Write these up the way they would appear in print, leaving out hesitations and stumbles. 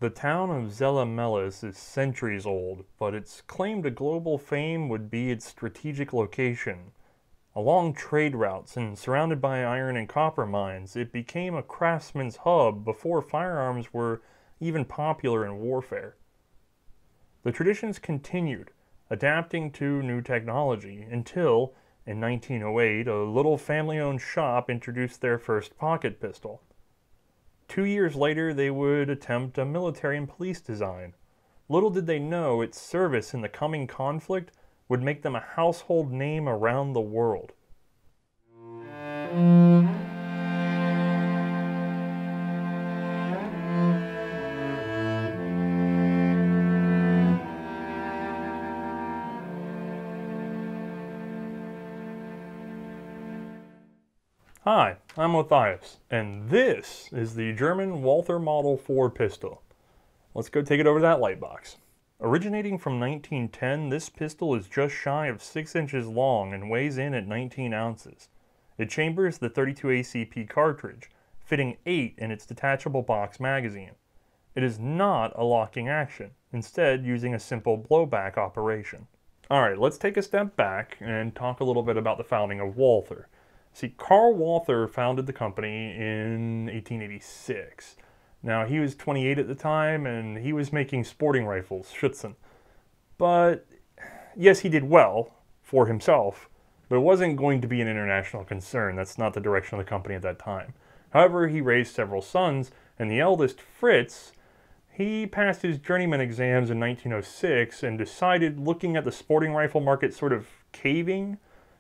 The town of Zella-Melis is centuries old, but its claim to global fame would be its strategic location. Along trade routes and surrounded by iron and copper mines, it became a craftsman's hub before firearms were even popular in warfare. The traditions continued, adapting to new technology, until, in 1908, a little family-owned shop introduced their first pocket pistol. 2 years later, they would attempt a military and police design. Little did they know its service in the coming conflict would make them a household name around the world. Hi, I'm Othais, and this is the German Walther Model 4 pistol. Let's go take it over to that light box. Originating from 1910, this pistol is just shy of 6 inches long and weighs in at 19 ounces. It chambers the .32 ACP cartridge, fitting 8 in its detachable box magazine. It is not a locking action, instead using a simple blowback operation. Alright, let's take a step back and talk a little bit about the founding of Walther. See, Karl Walther founded the company in 1886. Now, he was 28 at the time, and he was making sporting rifles, Schützen. But, yes, he did well for himself, but it wasn't going to be an international concern. That's not the direction of the company at that time. However, he raised several sons, and the eldest, Fritz, he passed his journeyman exams in 1906 and decided, looking at the sporting rifle market sort of caving,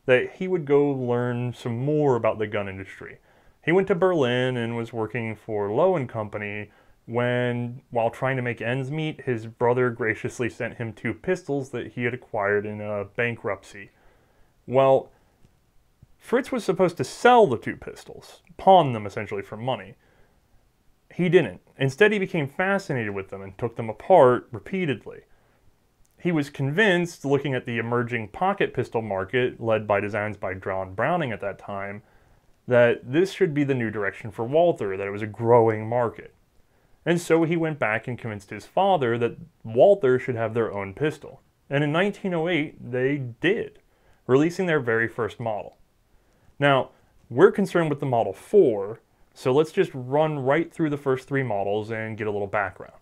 that he would go learn some more about the gun industry. He went to Berlin and was working for Lowe & Company when, while trying to make ends meet, his brother graciously sent him 2 pistols that he had acquired in a bankruptcy. Well, Fritz was supposed to sell the 2 pistols, pawn them essentially for money. He didn't. Instead, he became fascinated with them and took them apart repeatedly. He was convinced, looking at the emerging pocket pistol market, led by designs by John Browning at that time, that this should be the new direction for Walther, that it was a growing market. And so he went back and convinced his father that Walther should have their own pistol. And in 1908, they did, releasing their very first model. Now, we're concerned with the Model 4, so let's just run right through the first 3 models and get a little background.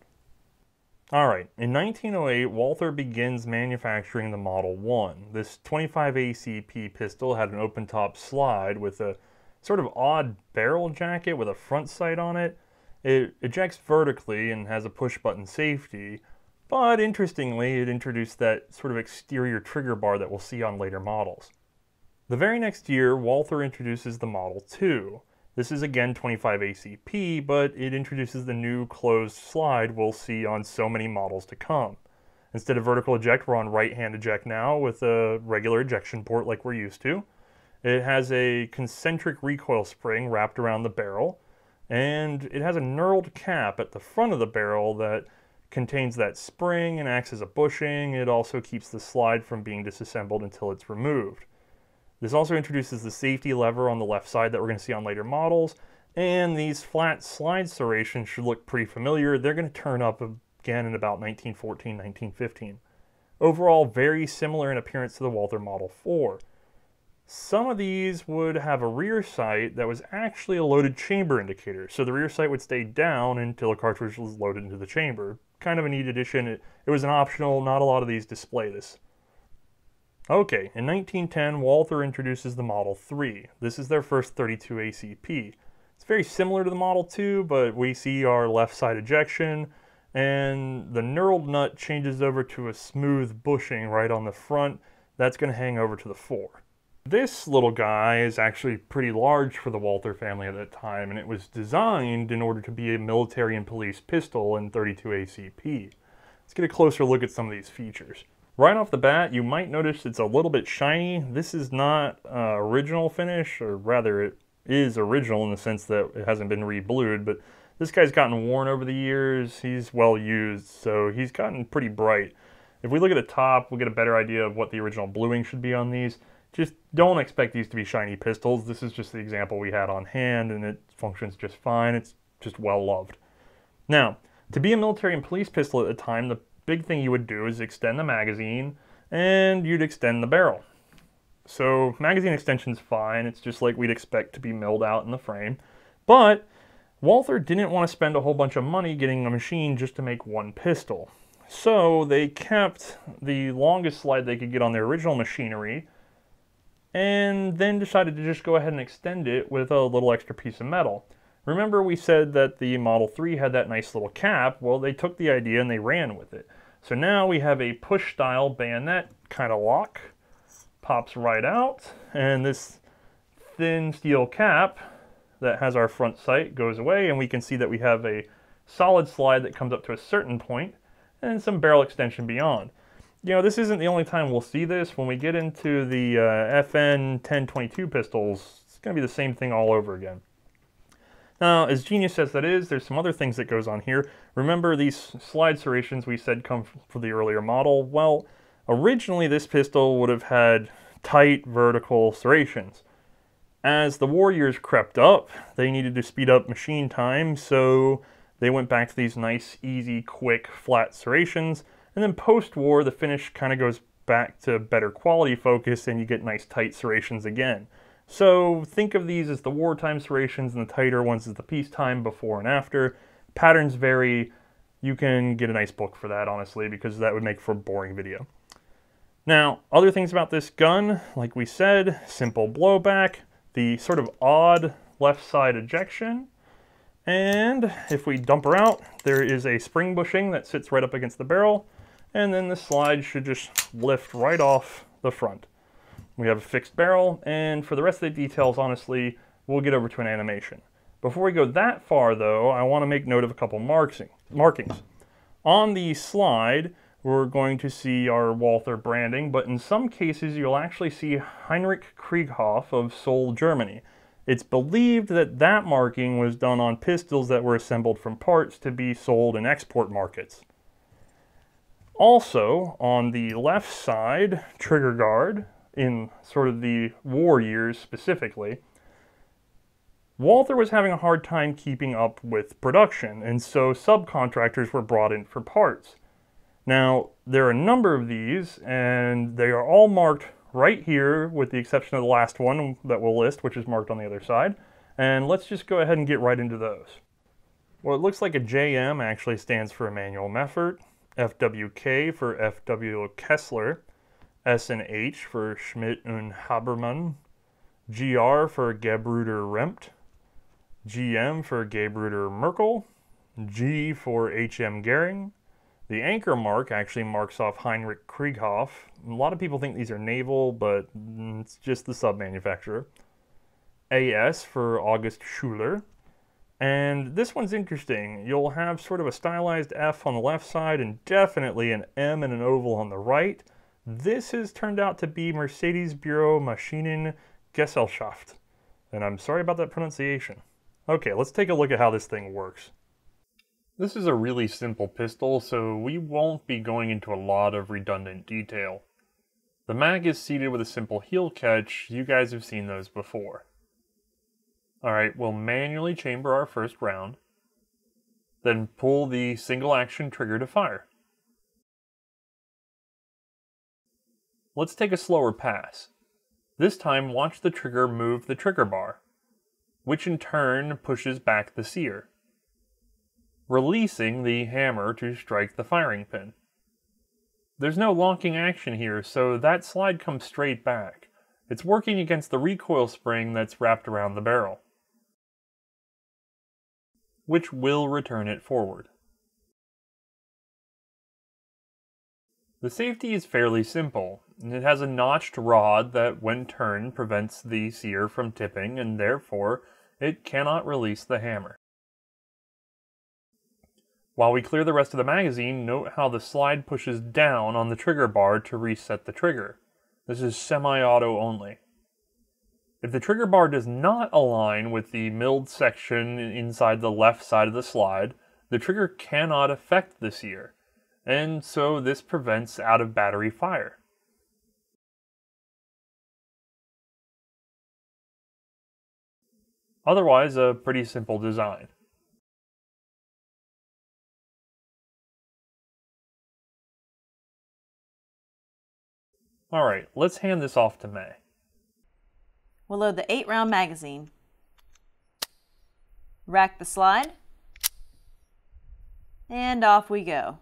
Alright, in 1908, Walther begins manufacturing the Model 1. This 25 ACP pistol had an open-top slide with a sort of odd barrel jacket with a front sight on it. It ejects vertically and has a push-button safety, but interestingly, it introduced that sort of exterior trigger bar that we'll see on later models. The very next year, Walther introduces the Model 2. This is again 25 ACP, but it introduces the new closed slide we'll see on so many models to come. Instead of vertical eject, we're on right-hand eject now with a regular ejection port like we're used to. It has a concentric recoil spring wrapped around the barrel, and it has a knurled cap at the front of the barrel that contains that spring and acts as a bushing. It also keeps the slide from being disassembled until it's removed. This also introduces the safety lever on the left side that we're going to see on later models, and these flat slide serrations should look pretty familiar. They're going to turn up again in about 1914, 1915. Overall, very similar in appearance to the Walther Model 4. Some of these would have a rear sight that was actually a loaded chamber indicator, so the rear sight would stay down until a cartridge was loaded into the chamber. Kind of a neat addition. It was an optional, not a lot of these display this. Okay, in 1910, Walther introduces the Model 3. This is their first .32 ACP. It's very similar to the Model 2, but we see our left side ejection, and the knurled nut changes over to a smooth bushing right on the front. That's going to hang over to the 4. This little guy is actually pretty large for the Walther family at that time, and it was designed in order to be a military and police pistol in .32 ACP. Let's get a closer look at some of these features. Right off the bat, you might notice it's a little bit shiny. This is not original finish, or rather it is original in the sense that it hasn't been re-blued, but this guy's gotten worn over the years. He's well used, so he's gotten pretty bright. If we look at the top, we'll get a better idea of what the original bluing should be on these. Just don't expect these to be shiny pistols. This is just the example we had on hand, and it functions just fine. It's just well loved. Now, To be a military and police pistol at the time, the big thing you would do is extend the magazine and you'd extend the barrel. So magazine extension's fine, it's just like we'd expect to be milled out in the frame. But Walther didn't want to spend a whole bunch of money getting a machine just to make one pistol. So they kept the longest slide they could get on their original machinery and then decided to just go ahead and extend it with a little extra piece of metal. Remember we said that the Model 3 had that nice little cap? Well, they took the idea and they ran with it. So now we have a push-style bayonet kind of lock. Pops right out, and this thin steel cap that has our front sight goes away, and we can see that we have a solid slide that comes up to a certain point, and some barrel extension beyond. You know, this isn't the only time we'll see this. When we get into the FN 1022 pistols, it's going to be the same thing all over again. Now, as genius as that is, there's some other things that goes on here. Remember these slide serrations we said come from the earlier model? Well, originally this pistol would have had tight vertical serrations. As the war years crept up, they needed to speed up machine time, so they went back to these nice, easy, quick, flat serrations. And then post-war, the finish kind of goes back to better quality focus and you get nice tight serrations again. So think of these as the wartime serrations and the tighter ones as the peacetime before and after. Patterns vary. You can get a nice book for that, honestly, because that would make for a boring video. Now, other things about this gun, like we said, simple blowback, the sort of odd left side ejection, and if we dump her out, there is a spring bushing that sits right up against the barrel, and then the slide should just lift right off the front. We have a fixed barrel, and for the rest of the details, honestly, we'll get over to an animation. Before we go that far, though, I want to make note of a couple markings. On the slide, we're going to see our Walther branding, but in some cases, you'll actually see Heinrich Krieghoff of Seoul, Germany. It's believed that that marking was done on pistols that were assembled from parts to be sold in export markets. Also, on the left side, trigger guard, in sort of the war years specifically, Walther was having a hard time keeping up with production, and so subcontractors were brought in for parts. Now, there are a number of these, and they are all marked right here, with the exception of the last one that we'll list, which is marked on the other side. And let's just go ahead and get right into those. Well, it looks like a JM actually stands for Emanuel Meffert, FWK for FW Kessler, S&H for Schmidt und Habermann, GR for Gebruder Rempt, GM for Gebruder Merkel, G for HM Goering. The anchor mark actually marks off Heinrich Krieghoff. A lot of people think these are naval, but it's just the sub-manufacturer. AS for August Schuler. And this one's interesting. You'll have sort of a stylized F on the left side and definitely an M and an oval on the right. This has turned out to be Mercedes Büro Maschinen Gesellschaft. And I'm sorry about that pronunciation. Okay, let's take a look at how this thing works. This is a really simple pistol, so we won't be going into a lot of redundant detail. The mag is seated with a simple heel catch. You guys have seen those before. Alright, we'll manually chamber our first round, then pull the single action trigger to fire. Let's take a slower pass. This time, watch the trigger move the trigger bar, which in turn pushes back the sear, releasing the hammer to strike the firing pin. There's no locking action here, so that slide comes straight back. It's working against the recoil spring that's wrapped around the barrel, which will return it forward. The safety is fairly simple. It has a notched rod that, when turned, prevents the sear from tipping, and therefore it cannot release the hammer. While we clear the rest of the magazine, note how the slide pushes down on the trigger bar to reset the trigger. This is semi-auto only. If the trigger bar does not align with the milled section inside the left side of the slide, the trigger cannot affect the sear, and so this prevents out-of-battery fire. Otherwise, a pretty simple design. Alright, let's hand this off to Mae. We'll load the 8-round magazine. Rack the slide. And off we go.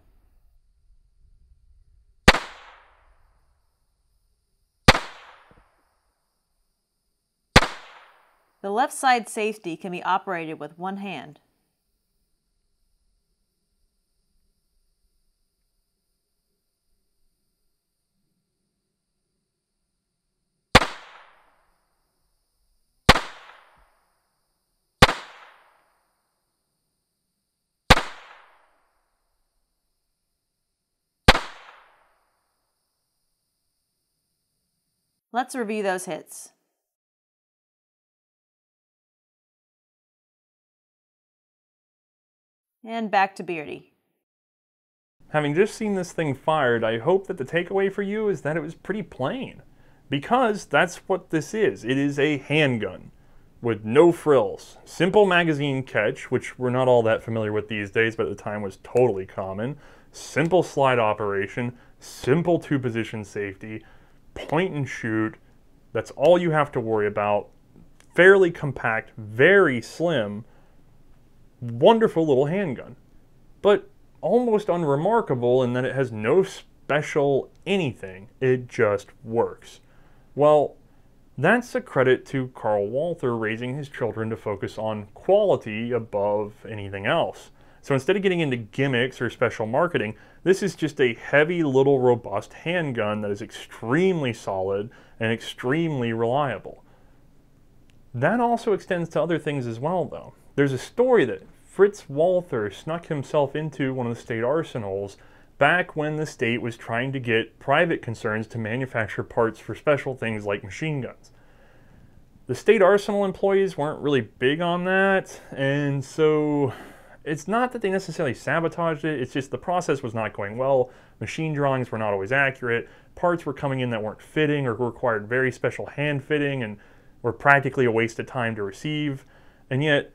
The left side safety can be operated with one hand. Let's review those hits. And back to Beardy. Having just seen this thing fired, I hope that the takeaway for you is that it was pretty plain. Because that's what this is. It is a handgun with no frills. Simple magazine catch, which we're not all that familiar with these days, but at the time was totally common. Simple slide operation, simple two-position safety, point and shoot. That's all you have to worry about. Fairly compact, very slim, wonderful little handgun. But almost unremarkable in that it has no special anything. It just works. Well, that's a credit to Carl Walther raising his children to focus on quality above anything else. So instead of getting into gimmicks or special marketing, this is just a heavy little robust handgun that is extremely solid and extremely reliable. That also extends to other things as well, though. There's a story that Fritz Walther snuck himself into one of the state arsenals back when the state was trying to get private concerns to manufacture parts for special things like machine guns. The state arsenal employees weren't really big on that, and so it's not that they necessarily sabotaged it, it's just the process was not going well, machine drawings were not always accurate, parts were coming in that weren't fitting or required very special hand fitting and were practically a waste of time to receive, and yet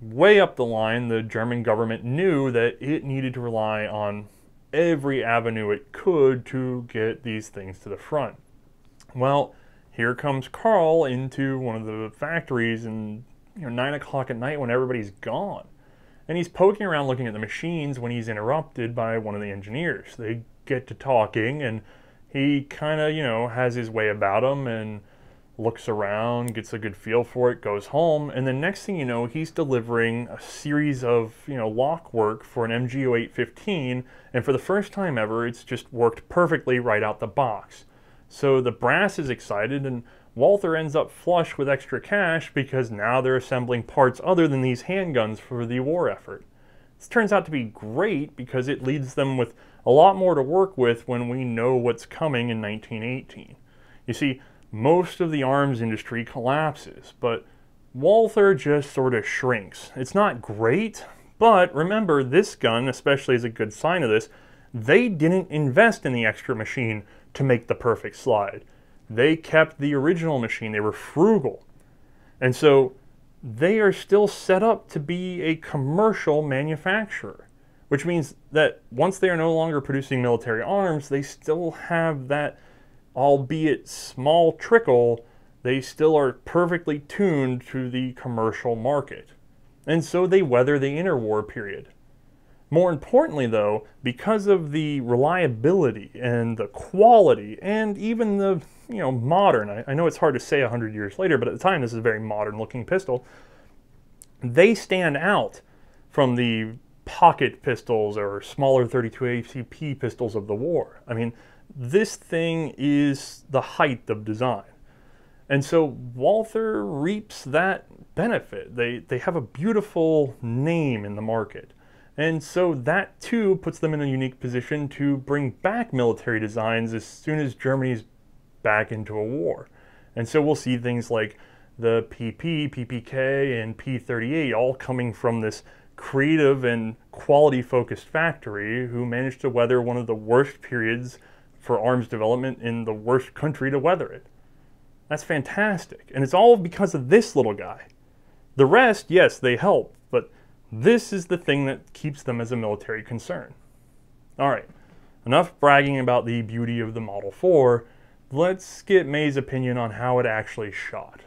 way up the line the German government knew that it needed to rely on every avenue it could to get these things to the front. Well, here comes Carl into one of the factories and 9 o'clock at night when everybody's gone. And he's poking around looking at the machines when he's interrupted by one of the engineers. They get to talking and he kind of, has his way about him and looks around, gets a good feel for it, goes home, and then next thing you know, he's delivering a series of, lock work for an MG0815, and for the first time ever, it's just worked perfectly right out the box. So the brass is excited, and Walther ends up flush with extra cash because now they're assembling parts other than these handguns for the war effort. This turns out to be great because it leaves them with a lot more to work with when we know what's coming in 1918. You see, most of the arms industry collapses, but Walther just sort of shrinks. It's not great, but remember, this gun, especially is a good sign of this, they didn't invest in the extra machine to make the perfect slide. They kept the original machine. They were frugal. And so they are still set up to be a commercial manufacturer, which means that once they are no longer producing military arms, they still have that, albeit small trickle, they still are perfectly tuned to the commercial market. And so they weather the interwar period. More importantly though, because of the reliability and the quality and even the, modern, I know it's hard to say 100 years later, but at the time this is a very modern looking pistol, they stand out from the pocket pistols or smaller 32 ACP pistols of the war. I mean, this thing is the height of design. And so Walther reaps that benefit. They have a beautiful name in the market. And so that too puts them in a unique position to bring back military designs as soon as Germany's back into a war. And so we'll see things like the PP, PPK, and P38 all coming from this creative and quality-focused factory who managed to weather one of the worst periods for arms development in the worst country to weather it. That's fantastic. And it's all because of this little guy. The rest, yes, they help, but this is the thing that keeps them as a military concern. All right, enough bragging about the beauty of the Model 4. let's get Mae's opinion on how it actually shot.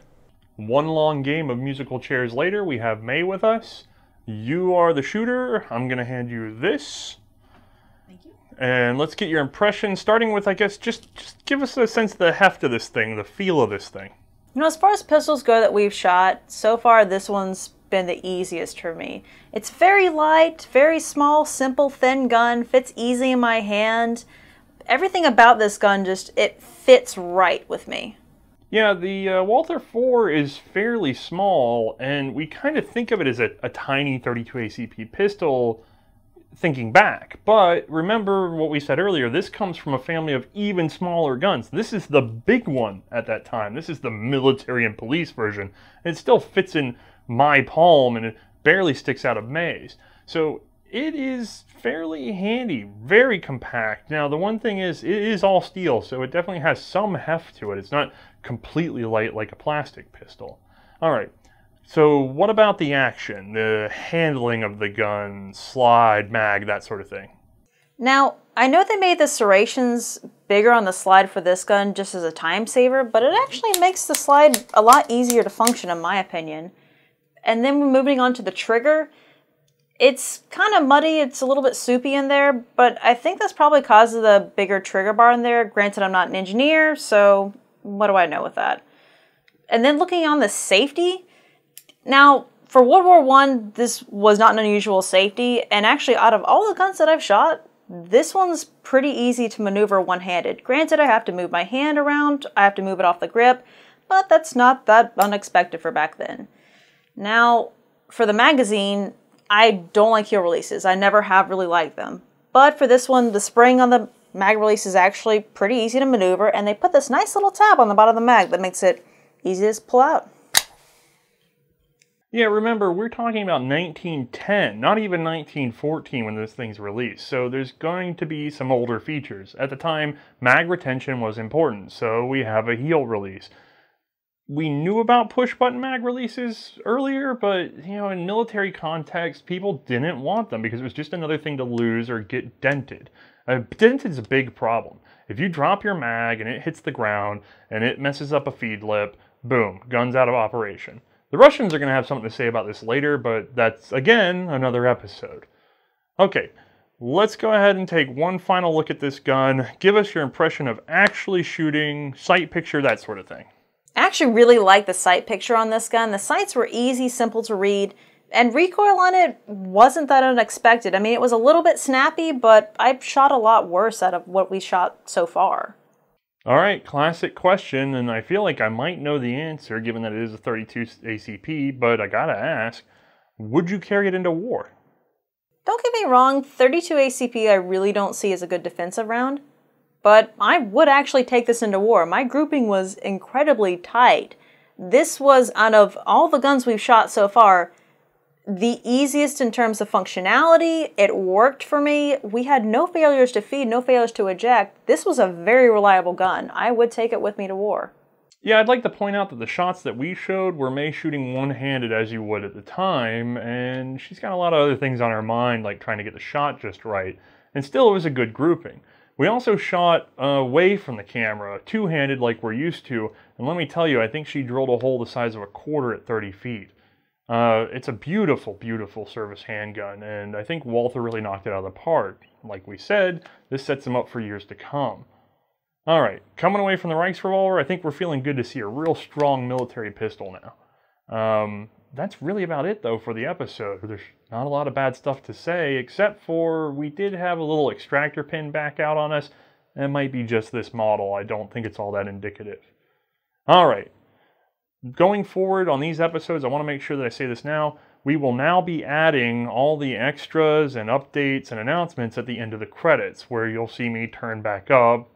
One long game of musical chairs later, we have Mae with us. You are the shooter. I'm going to hand you this. Thank you. And let's get your impression, starting with, I guess, just give us a sense of the heft of this thing, the feel of this thing. You know, as far as pistols go that we've shot, so far this one's been the easiest for me. It's very light, very small, simple, thin gun, fits easy in my hand. Everything about this gun it fits right with me. Yeah, the Walther 4 is fairly small, and we kind of think of it as a tiny 32 ACP pistol, thinking back. But remember what we said earlier, this comes from a family of even smaller guns. This is the big one at that time. This is the military and police version. And it still fits in my palm, and it barely sticks out of Mae's. So it is fairly handy, very compact. Now, the one thing is, it is all steel, so it definitely has some heft to it. It's not completely light like a plastic pistol. All right, so what about the action, the handling of the gun, slide, mag, that sort of thing? Now, I know they made the serrations bigger on the slide for this gun just as a time saver, but it actually makes the slide a lot easier to function, in my opinion. And then we're moving on to the trigger. It's kind of muddy, it's a little bit soupy in there, but I think that's probably because of the bigger trigger bar in there. Granted, I'm not an engineer, so what do I know with that? And then looking on the safety, now for World War I, this was not an unusual safety, and actually out of all the guns that I've shot, this one's pretty easy to maneuver one-handed. Granted, I have to move my hand around, I have to move it off the grip, but that's not that unexpected for back then. Now, for the magazine, I don't like heel releases. I never have really liked them. But for this one, the spring on the mag release is actually pretty easy to maneuver, and they put this nice little tab on the bottom of the mag that makes it easy to pull out. Yeah, remember, we're talking about 1910, not even 1914 when this thing's released, so there's going to be some older features. At the time, mag retention was important, so we have a heel release. We knew about push-button mag releases earlier, but, you know, in military context, people didn't want them because it was just another thing to lose or get dented. Dented is a big problem. If you drop your mag and it hits the ground and it messes up a feed lip, boom, gun's out of operation. The Russians are going to have something to say about this later, but that's, again, another episode. Okay, let's go ahead and take one final look at this gun. Give us your impression of actually shooting, sight picture, that sort of thing. I actually really like the sight picture on this gun. The sights were easy, simple to read, and recoil on it wasn't that unexpected. I mean, it was a little bit snappy, but I've shot a lot worse out of what we shot so far. All right, classic question, and I feel like I might know the answer given that it is a 32 ACP, but I gotta ask, would you carry it into war? Don't get me wrong, 32 ACP I really don't see as a good defensive round. But I would actually take this into war. My grouping was incredibly tight. This was, out of all the guns we've shot so far, the easiest in terms of functionality. It worked for me. We had no failures to feed, no failures to eject. This was a very reliable gun. I would take it with me to war. Yeah, I'd like to point out that the shots that we showed were Mae shooting one-handed as you would at the time, and she's got a lot of other things on her mind, like trying to get the shot just right, and still it was a good grouping. We also shot away from the camera, two-handed like we're used to, and let me tell you, I think she drilled a hole the size of a quarter at 30 feet. It's a beautiful, beautiful service handgun, and I think Walther really knocked it out of the park. Like we said, this sets him up for years to come. Alright, coming away from the Reichsrevolver, I think we're feeling good to see a real strong military pistol now. That's really about it, though, for the episode. There's not a lot of bad stuff to say, except for we did have a little extractor pin back out on us. It might be just this model. I don't think it's all that indicative. Alright, going forward on these episodes, I want to make sure that I say this now. We will now be adding all the extras and updates and announcements at the end of the credits, where you'll see me turn back up,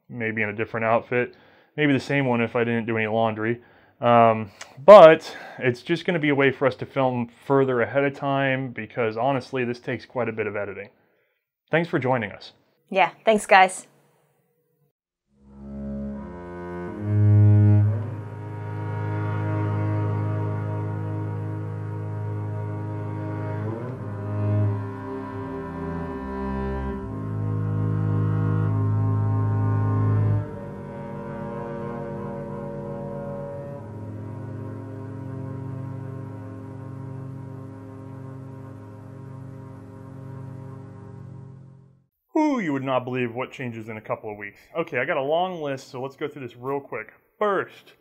maybe in a different outfit, maybe the same one if I didn't do any laundry. But it's just going to be a way for us to film further ahead of time because honestly, this takes quite a bit of editing. Thanks for joining us. Yeah, thanks guys. Whew, you would not believe what changes in a couple of weeks. Okay, I got a long list, so let's go through this real quick. First,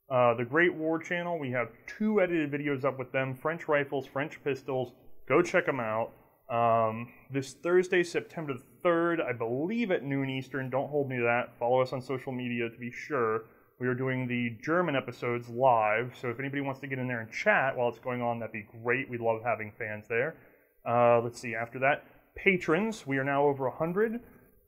the Great War channel. We have 2 edited videos up with them. French rifles, French pistols. Go check them out. This Thursday, September 3rd, I believe at noon Eastern. Don't hold me to that. Follow us on social media to be sure. We are doing the German episodes live, so if anybody wants to get in there and chat while it's going on, that'd be great. We love having fans there. Let's see, after that, patrons. We are now over 100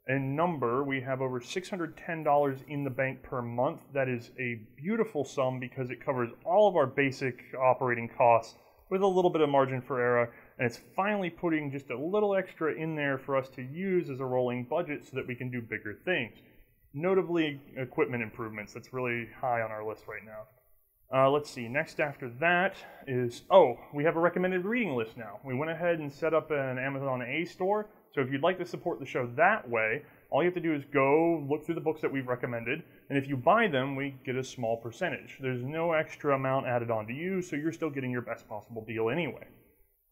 in number. We have over $610 in the bank per month. That is a beautiful sum because it covers all of our basic operating costs with a little bit of margin for error, and it's finally putting just a little extra in there for us to use as a rolling budget so that we can do bigger things. Notably, equipment improvements. That's really high on our list right now. Let's see, next after that is, we have a recommended reading list now. We went ahead and set up an Amazon A store, so if you'd like to support the show that way, all you have to do is go look through the books that we've recommended, and if you buy them, we get a small percentage. There's no extra amount added on to you, so you're still getting your best possible deal anyway.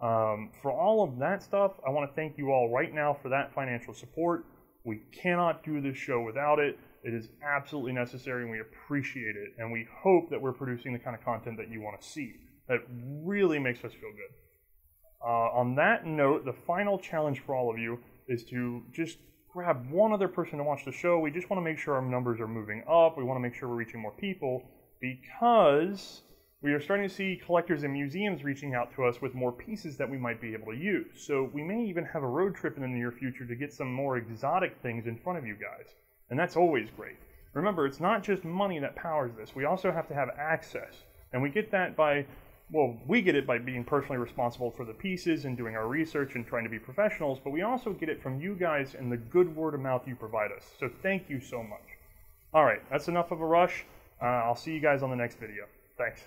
For all of that stuff, I want to thank you all right now for that financial support. We cannot do this show without it. It is absolutely necessary, and we appreciate it. And we hope that we're producing the kind of content that you want to see. That really makes us feel good. On that note, the final challenge for all of you is to just grab one other person to watch the show. We just want to make sure our numbers are moving up. We want to make sure we're reaching more people because we are starting to see collectors and museums reaching out to us with more pieces that we might be able to use. So we may even have a road trip in the near future to get some more exotic things in front of you guys. And that's always great. Remember, it's not just money that powers this. We also have to have access. And we get that by, we get it by being personally responsible for the pieces and doing our research and trying to be professionals, but we also get it from you guys and the good word of mouth you provide us. So thank you so much. All right, that's enough of a rush. I'll see you guys on the next video. Thanks.